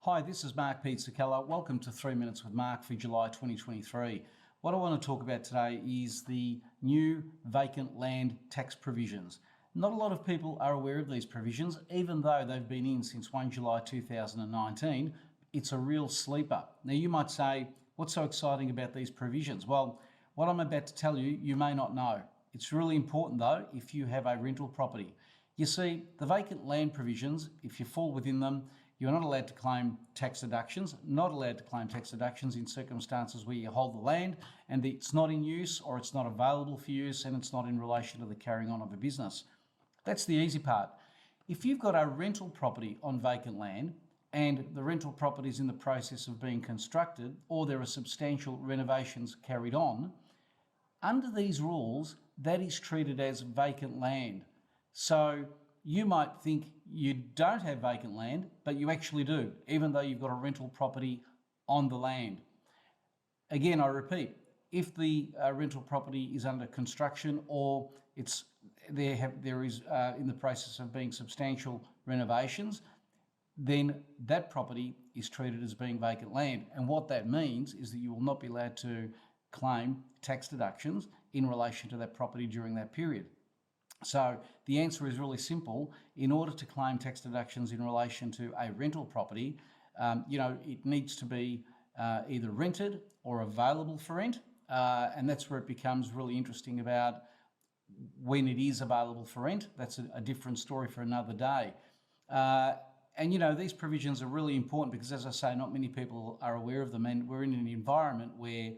Hi, this is Mark Pizzacalla. Welcome to 3 Minutes with Mark for July 2023. What I want to talk about today is the new vacant land tax provisions. Not a lot of people are aware of these provisions, even though they've been in since 1 July 2019. It's a real sleeper. Now you might say, what's so exciting about these provisions? Well, what I'm about to tell you, you may not know. It's really important though if you have a rental property. You see, the vacant land provisions, if you fall within them, you're not allowed to claim tax deductions, not allowed to claim tax deductions in circumstances where you hold the land and it's not in use or it's not available for use and it's not in relation to the carrying on of a business. That's the easy part. If you've got a rental property on vacant land and the rental property is in the process of being constructed or there are substantial renovations carried on, under these rules, that is treated as vacant land. So you might think you don't have vacant land, but you actually do, even though you've got a rental property on the land. Again, I repeat, if the rental property is under construction or there is in the process of being substantial renovations, then that property is treated as being vacant land. And what that means is that you will not be allowed to claim tax deductions in relation to that property during that period. So the answer is really simple. In order to claim tax deductions in relation to a rental property, it needs to be either rented or available for rent. And that's where it becomes really interesting about when it is available for rent. That's a different story for another day. These provisions are really important because, as I say, not many people are aware of them. And we're in an environment where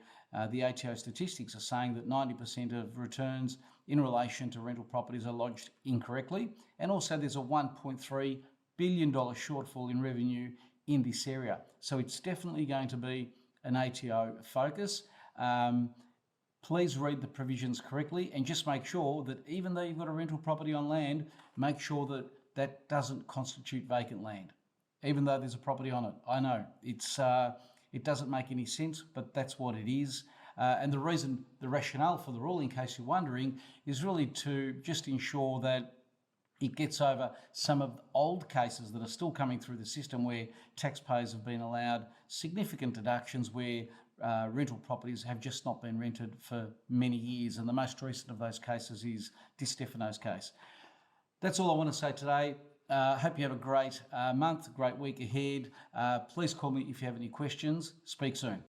the ATO statistics are saying that 90% of returns in relation to rental properties are lodged incorrectly. And also there's a $1.3 billion shortfall in revenue in this area. So it's definitely going to be an ATO focus. Please read the provisions correctly and just make sure that even though you've got a rental property on land, make sure that that doesn't constitute vacant land, even though there's a property on it. I know it doesn't make any sense, but that's what it is. And the rationale for the rule, in case you're wondering, is really to just ensure that it gets over some of the old cases that are still coming through the system where taxpayers have been allowed significant deductions where rental properties have just not been rented for many years. And the most recent of those cases is Di Stefano's case. That's all I want to say today. Hope you have a great month, great week ahead. Please call me if you have any questions. Speak soon.